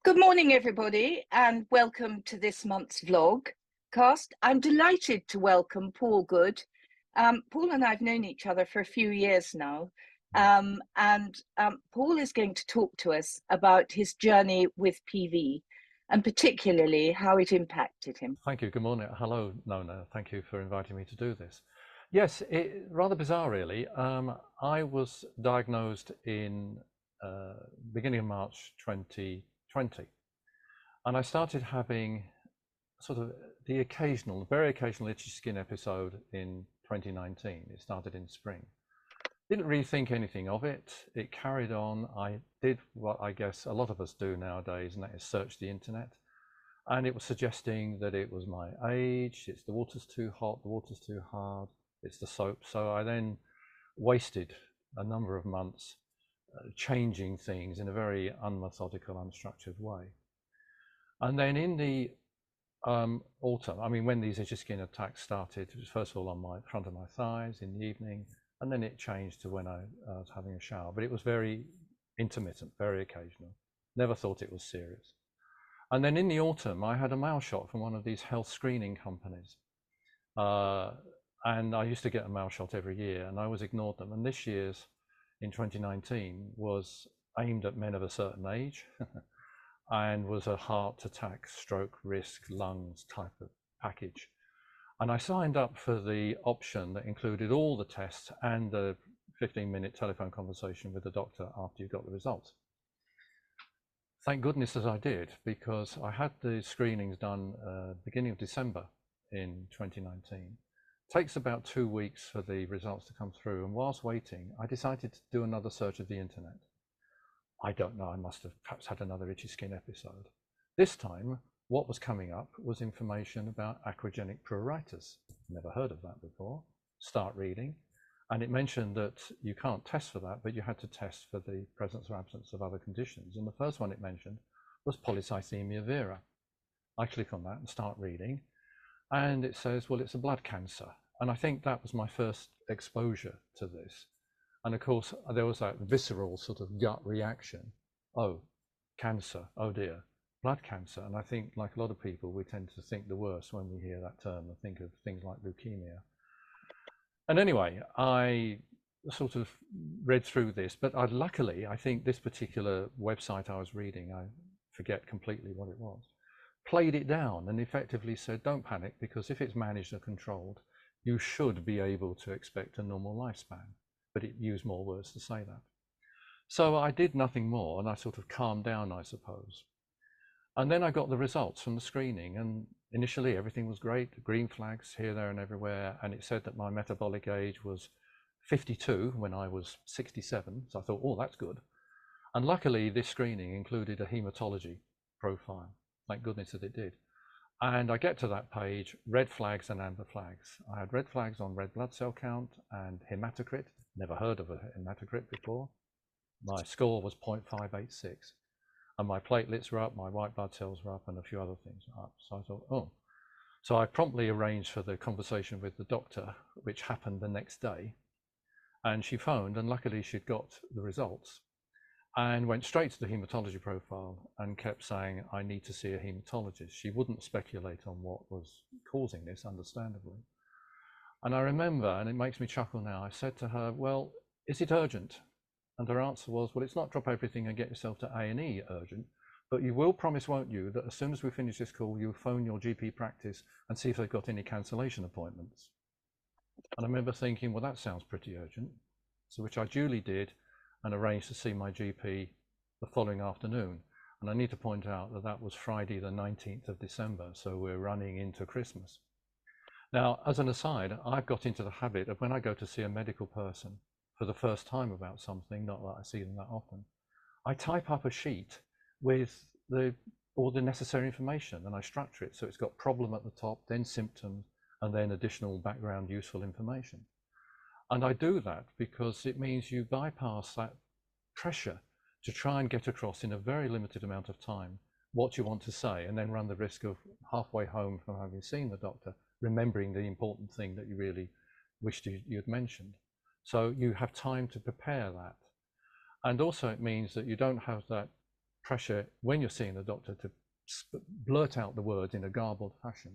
Good morning, everybody, and welcome to this month's vlogcast. I'm delighted to welcome Paul Goode. Paul and I have known each other for a few years now, and Paul is going to talk to us about his journey with PV and particularly how it impacted him. Thank you. Good morning. Hello, Nona. Thank you for inviting me to do this. Yes, rather bizarre, really. I was diagnosed in beginning of March 2020, and I started having sort of the very occasional itchy skin episode in 2019. It started in spring. Didn't really think anything of it. It carried on. I did what I guess a lot of us do nowadays, and that is search the internet. And it was suggesting that it was my age, it's the water's too hot, the water's too hard, it's the soap. So I then wasted a number of months changing things in a very unmethodical, unstructured way. And then in the autumn, I mean, when these itchy skin attacks started, it was first of all on my front of my thighs in the evening, and then it changed to when I was having a shower. But it was very intermittent, very occasional. Never thought it was serious. And then in the autumn, I had a mail shot from one of these health screening companies. And I used to get a mail shot every year, and I always ignored them. And this year's, in 2019, was aimed at men of a certain age and was a heart attack, stroke risk, lungs type of package. And I signed up for the option that included all the tests and the 15-minute telephone conversation with the doctor after you got the results. Thank goodness that I did, because I had the screenings done beginning of December in 2019. Takes about 2 weeks for the results to come through, and whilst waiting, I decided to do another search of the internet. I don't know, I must have perhaps had another itchy skin episode. This time, what was coming up was information about acrogenic pruritus. Never heard of that before. Start reading. And it mentioned that you can't test for that, but you had to test for the presence or absence of other conditions. And the first one it mentioned was polycythemia vera. I click on that and start reading, and it says, well, it's a blood cancer. And I think that was my first exposure to this. And of course, there was that visceral sort of gut reaction. Oh, cancer, oh dear, blood cancer. And I think, like a lot of people, we tend to think the worst when we hear that term and think of things like leukemia. And anyway, I sort of read through this, but luckily, I think this particular website I was reading, I forget completely what it was, played it down and effectively said, don't panic, because if it's managed and controlled, you should be able to expect a normal lifespan. But it used more words to say that. So I did nothing more, and I sort of calmed down, I suppose. And then I got the results from the screening, and initially everything was great, green flags here, there, and everywhere, and it said that my metabolic age was 52 when I was 67, so I thought, oh, that's good. And luckily, this screening included a haematology profile. Thank goodness that it did. And I get to that page, red flags and amber flags. I had red flags on red blood cell count and hematocrit. Never heard of a hematocrit before. My score was 0.586. And my platelets were up, my white blood cells were up, and a few other things were up. So I thought, oh. So I promptly arranged for the conversation with the doctor, which happened the next day. And she phoned, and luckily she'd got the results and went straight to the hematology profile and kept saying, I need to see a hematologist. She wouldn't speculate on what was causing this, understandably. And I remember, and it makes me chuckle now, I said to her, well, is it urgent? And her answer was, well, it's not drop everything and get yourself to A&E urgent, but you will promise, won't you, that as soon as we finish this call, you'll phone your GP practice and see if they've got any cancellation appointments. And I remember thinking, well, that sounds pretty urgent. So which I duly did and arranged to see my GP the following afternoon. And I need to point out that that was Friday, the 19th of December. So we're running into Christmas. Now, as an aside, I've got into the habit of when I go to see a medical person for the first time about something, not that I see them that often, I type up a sheet with all the necessary information and I structure it. So it's got problem at the top, then symptoms, and then additional background useful information. And I do that because it means you bypass that pressure to try and get across in a very limited amount of time what you want to say, and then run the risk of halfway home from having seen the doctor, remembering the important thing that you really wished you'd mentioned. So you have time to prepare that. And also it means that you don't have that pressure when you're seeing the doctor to blurt out the words in a garbled fashion.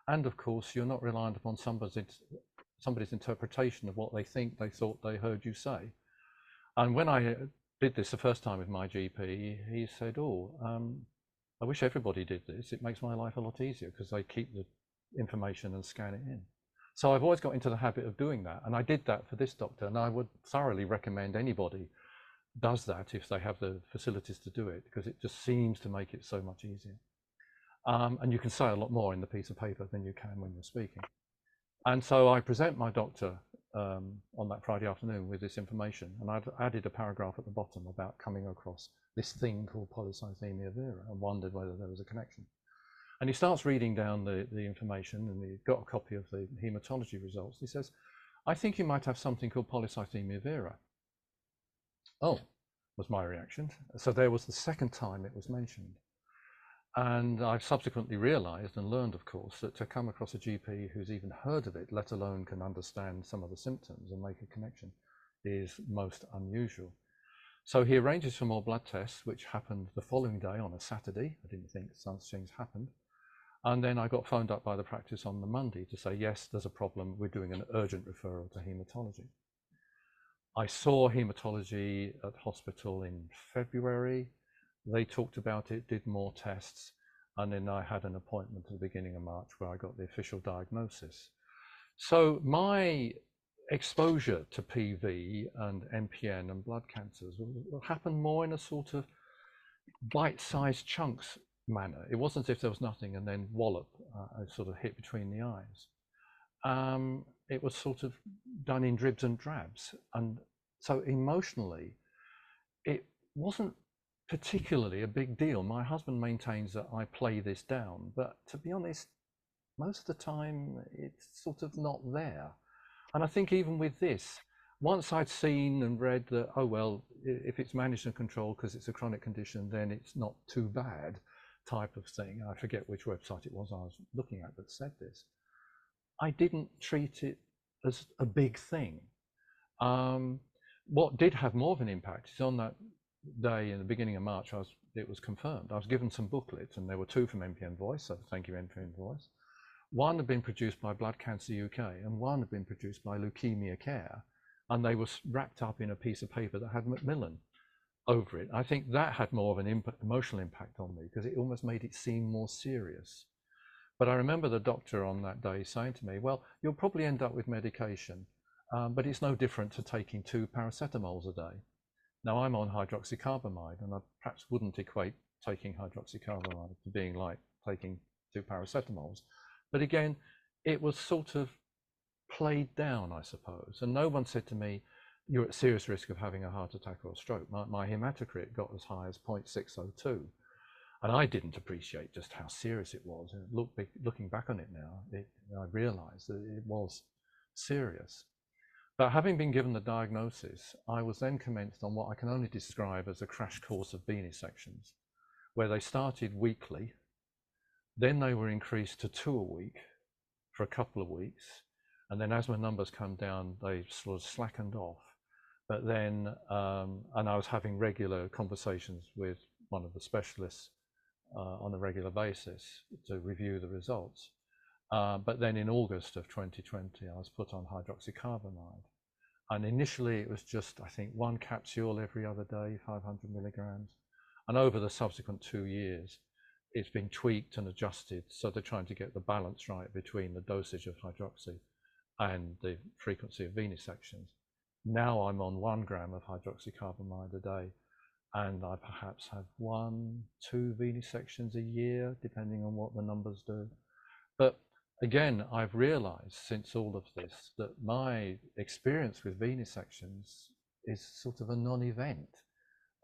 And of course, you're not reliant upon somebody's interpretation of what they think they thought they heard you say. And when I did this the first time with my GP, he said, I wish everybody did this. It makes my life a lot easier because they keep the information and scan it in. So I've always got into the habit of doing that. And I did that for this doctor. And I would thoroughly recommend anybody does that if they have the facilities to do it, because it just seems to make it so much easier. And you can say a lot more in the piece of paper than you can when you're speaking. And so I present my doctor on that Friday afternoon with this information, and I'd added a paragraph at the bottom about coming across this thing called polycythemia vera and wondered whether there was a connection. And he starts reading down the information, and he got a copy of the haematology results. He says, I think you might have something called polycythemia vera. Oh, was my reaction. So there was the second time it was mentioned. And I've subsequently realized and learned, of course, that to come across a GP who's even heard of it, let alone can understand some of the symptoms and make a connection, is most unusual. So he arranges for more blood tests, which happened the following day on a Saturday. I didn't think such things happened. And then I got phoned up by the practice on the Monday to say, yes, there's a problem. We're doing an urgent referral to haematology. I saw haematology at hospital in February. They talked about it, did more tests, and then I had an appointment at the beginning of March where I got the official diagnosis. So my exposure to PV and MPN and blood cancers will happen more in a sort of bite-sized chunks manner. It wasn't as if there was nothing and then wallop, sort of hit between the eyes. It was sort of done in dribs and drabs. And so emotionally, it wasn't particularly a big deal. My husband maintains that I play this down, but to be honest, most of the time it's sort of not there. And I think even with this, once I'd seen and read that, oh, well, if it's managed and controlled because it's a chronic condition, then it's not too bad type of thing. I forget which website it was I was looking at that said this. I didn't treat it as a big thing. What did have more of an impact is on that day in the beginning of March, it was confirmed. I was given some booklets, and there were two from MPN Voice, so thank you MPN Voice. One had been produced by Blood Cancer UK, and one had been produced by Leukemia Care, and they were wrapped up in a piece of paper that had Macmillan over it. I think that had more of an emotional impact on me, because it almost made it seem more serious. But I remember the doctor on that day saying to me, well, you'll probably end up with medication, but it's no different to taking 2 paracetamols a day. Now I'm on hydroxycarbamide, and I perhaps wouldn't equate taking hydroxycarbamide to being like taking 2 paracetamols. But again, it was sort of played down, I suppose. And no one said to me, you're at serious risk of having a heart attack or a stroke. My hematocrit got as high as 0.602. And I didn't appreciate just how serious it was. And looking back on it now, I realized that it was serious. But having been given the diagnosis, I was then commenced on what I can only describe as a crash course of venesections, where they started weekly, then they were increased to 2 a week for a couple of weeks, and then as my numbers come down, they sort of slackened off. But then, and I was having regular conversations with one of the specialists on a regular basis to review the results. But then in August of 2020, I was put on hydroxycarbamide. And initially it was just, I think, 1 capsule every other day, 500 milligrams. And over the subsequent 2 years, it's been tweaked and adjusted. So they're trying to get the balance right between the dosage of hydroxy and the frequency of venesections. Now I'm on 1 gram of hydroxycarbamide a day, and I perhaps have 1, 2 venesections a year, depending on what the numbers do. But again, I've realized since all of this that my experience with venesections is sort of a non-event.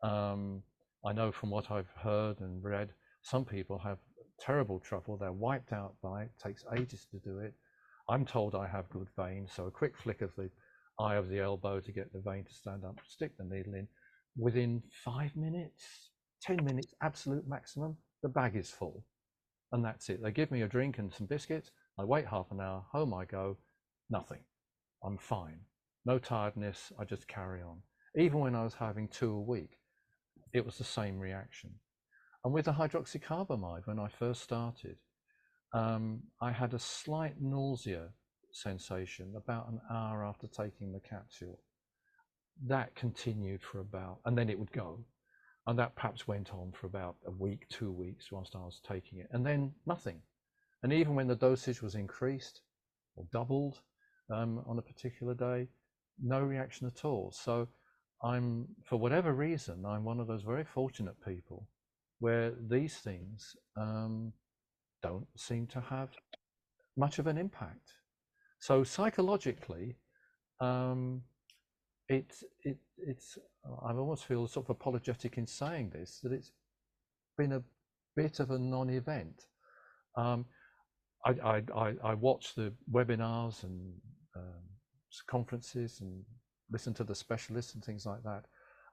I know from what I've heard and read, some people have terrible trouble. They're wiped out by it. It takes ages to do it. I'm told I have good veins, so a quick flick of the eye of the elbow to get the vein to stand up, stick the needle in. Within 5 minutes, 10 minutes, absolute maximum, the bag is full. And that's it. They give me a drink and some biscuits. I wait half an hour, home I go, nothing. I'm fine. No tiredness, I just carry on. Even when I was having 2 a week. it was the same reaction. And with the hydroxycarbamide, when I first started, I had a slight nausea sensation about an hour after taking the capsule. That continued for about, and then it would go. And that perhaps went on for about a week, 2 weeks whilst I was taking it, and then nothing. And even when the dosage was increased or doubled on a particular day, no reaction at all. So for whatever reason, I'm one of those very fortunate people where these things don't seem to have much of an impact. So psychologically, it's I almost feel sort of apologetic in saying this, that it's been a bit of a non-event. I watch the webinars and conferences and listen to the specialists and things like that.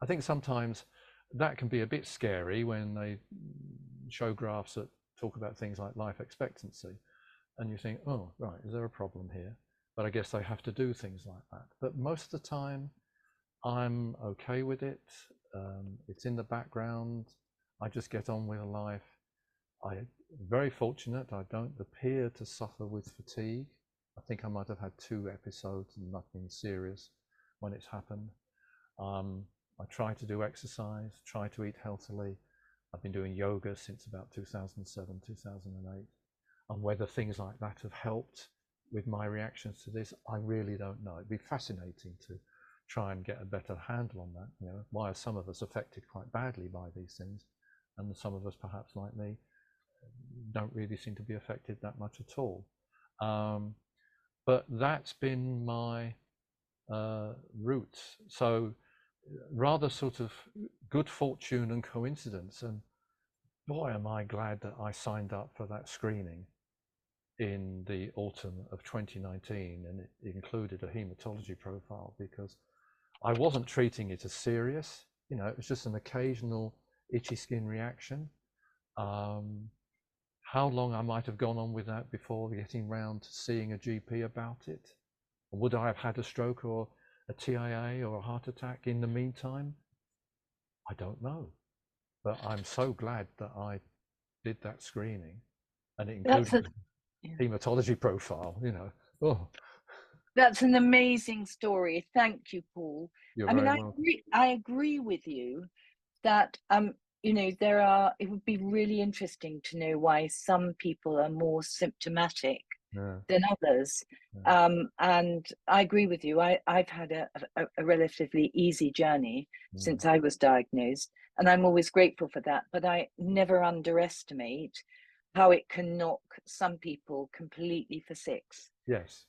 I think sometimes that can be a bit scary when they show graphs that talk about things like life expectancy, and you think, oh, right, is there a problem here? But I guess they have to do things like that. But most of the time, I'm okay with it. It's in the background. I just get on with life. I'm very fortunate. I don't appear to suffer with fatigue. I think I might have had 2 episodes and nothing serious when it's happened. I try to do exercise, try to eat healthily. I've been doing yoga since about 2007, 2008. And whether things like that have helped with my reactions to this, I really don't know. It'd be fascinating to try and get a better handle on that. You know, why are some of us affected quite badly by these things, and some of us, perhaps like me, don't really seem to be affected that much at all. But that's been my route. So rather sort of good fortune and coincidence. And boy, am I glad that I signed up for that screening in the autumn of 2019, and it included a haematology profile, because I wasn't treating it as serious. You know, it was just an occasional itchy skin reaction. How long I might have gone on with that before getting round to seeing a GP about it? Or would I have had a stroke or a TIA or a heart attack in the meantime? I don't know. But I'm so glad that I did that screening, and it included a haematology profile, you know. Oh. That's an amazing story. Thank you, Paul. You're very welcome. I agree with you that you know, it would be really interesting to know why some people are more symptomatic than others. And I agree with you. I've had a relatively easy journey since I was diagnosed, and I'm always grateful for that. But I never underestimate how it can knock some people completely for 6. Yes.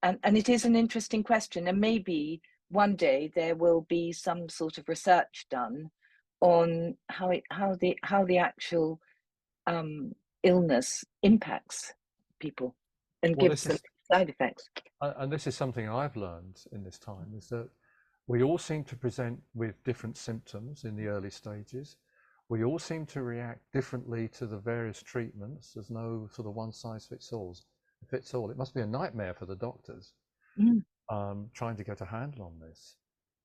And it is an interesting question, and maybe one day there will be some sort of research done on how the actual illness impacts people and gives them side effects. And this is something I've learned in this time, is that we all seem to present with different symptoms in the early stages. We all seem to react differently to the various treatments. There's no sort of one size fits all. It must be a nightmare for the doctors trying to get a handle on this.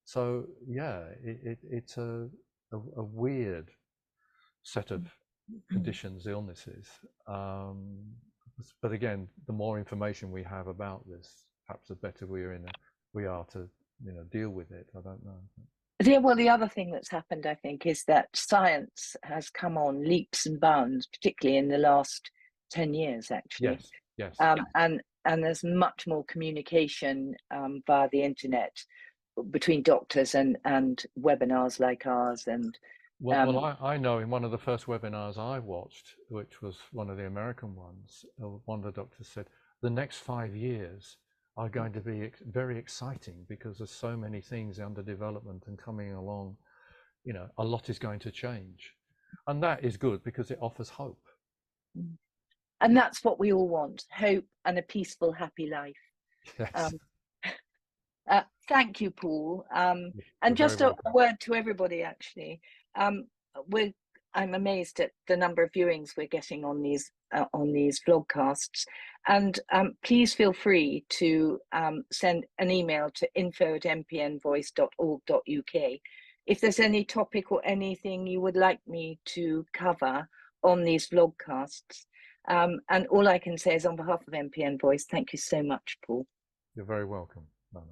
So yeah, it's a weird set of conditions, illnesses. But again, the more information we have about this, perhaps the better we are to, you know, deal with it. I don't know. Yeah, well, the other thing that's happened, I think, is that science has come on leaps and bounds, particularly in the last 10 years, actually. Yes. And there's much more communication via the internet between doctors and webinars like ours. And well, I know in one of the first webinars I watched, which was one of the American ones, one of the doctors said, the next 5 years are going to be very exciting because there's so many things under development and coming along. You know, a lot is going to change. And that is good because it offers hope. And that's what we all want, hope and a peaceful, happy life. Yes. Thank you, Paul. And just a word to everybody, actually. I'm amazed at the number of viewings we're getting on these vlogcasts. And please feel free to send an email to info@mpnvoice.org.uk if there's any topic or anything you would like me to cover on these vlogcasts. And all I can say is, on behalf of MPN Voice, thank you so much, Paul. You're very welcome, Nona.